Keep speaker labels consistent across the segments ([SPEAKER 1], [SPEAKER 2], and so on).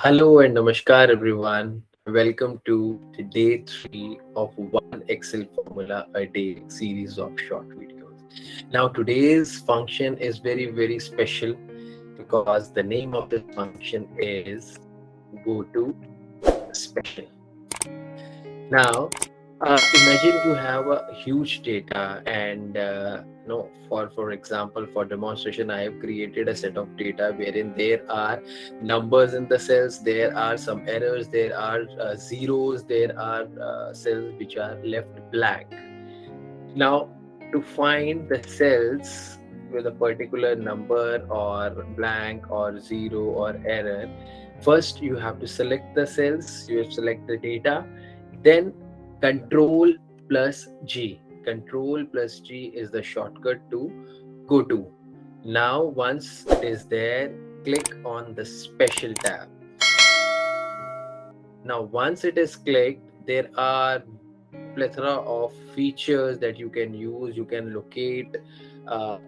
[SPEAKER 1] Hello and namaskar everyone. Welcome to the day 3 of one Excel formula a day series of short videos. Now today's function is very special because the name of this function is go to special. Now, imagine you have a huge data, and for example, for demonstration, I have created a set of data wherein there are numbers in the cells, there are some errors, there are zeros, there are cells which are left blank. Now, to find the cells with a particular number or blank or zero or error, first you have to select the cells, you select the data, then control plus G. Control plus G is the shortcut to go to. Now, once it is there, click on the special tab. Now, once it is clicked, there are plethora of features that you can use. You can locate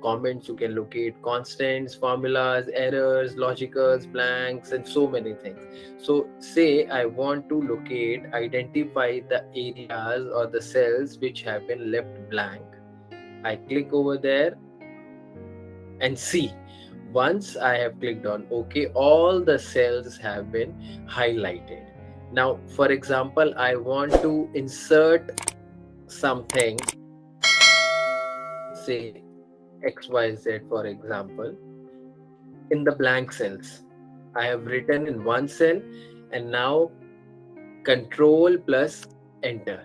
[SPEAKER 1] comments, you can locate constants, formulas, errors, logicals, blanks, and so many things. So say I want to identify the areas or the cells which have been left blank. I click over there and see. Once I have clicked on OK, all the cells have been highlighted. Now, for example, I want to insert something, say XYZ, for example, in the blank cells. I have written in one cell, and now control plus enter.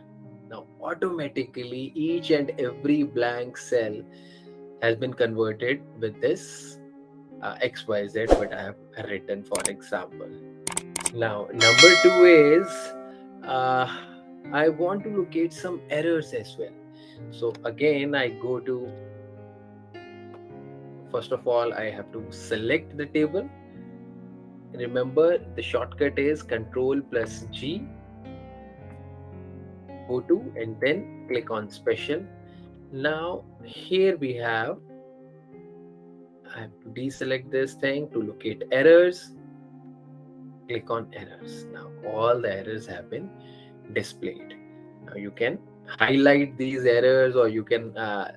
[SPEAKER 1] Now, automatically, each and every blank cell has been converted with this XYZ, what I have written, for example. Now, number two is uh, I want to locate some errors as well. So, again, I go to, first of all, I have to select the table. Remember, the shortcut is Control plus G, go to, and then click on special. Now, here we have, I have to deselect this thing to locate errors. Click on errors. Now, all the errors have been displayed. Now, you can highlight these errors, or you can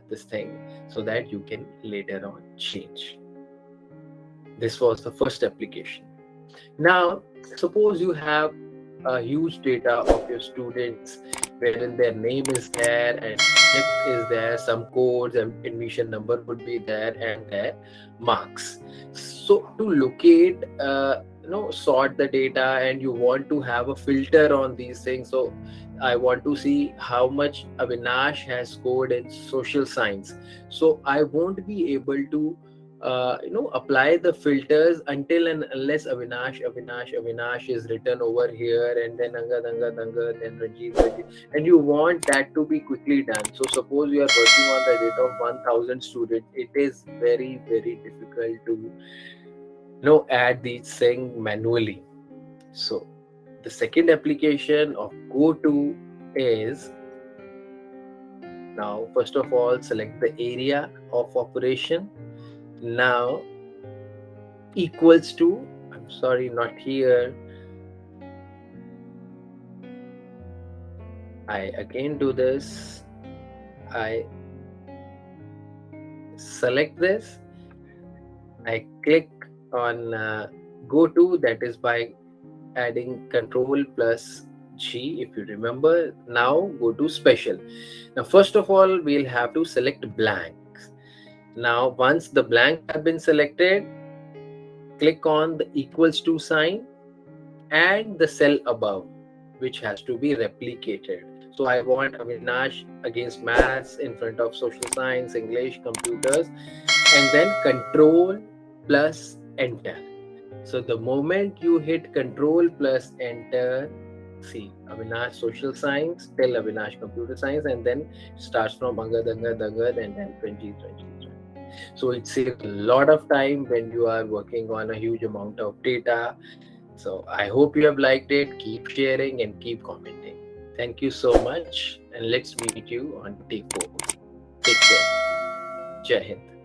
[SPEAKER 1] this thing, so that you can later on change. This was the first application. Now, suppose you have a huge data of your students wherein their name is there and subject is there, some codes and admission number would be there, and their marks. So to locate, sort the data, and you want to have a filter on these things. So I want to see how much Avinash has scored in social science. So I won't be able to apply the filters until and unless Avinash is written over here, and then Angad, then Ranjit, and you want that to be quickly done. So suppose you are working on the data of 1000 students, it is very difficult to add these things manually. So the second application of go to is, now first of all, select the area of operation. Now equals to, I'm sorry, not here, I again do this, I select this, I click on go to, that is by adding control plus G, if you remember. Now go to special. Now first of all, we'll have to select blanks. Now once the blanks have been selected, click on the equals to sign and the cell above, which has to be replicated. So I want Avinash against maths in front of social science, English, computers, and then control plus enter. So the moment you hit control plus enter, see Avinash social science till Avinash computer science, and then starts from Angad, and then 20. So it saves a lot of time when you are working on a huge amount of data. So I hope you have liked it. Keep sharing and keep commenting. Thank you so much, and let's meet you on day 4. Take care. Jai Hind.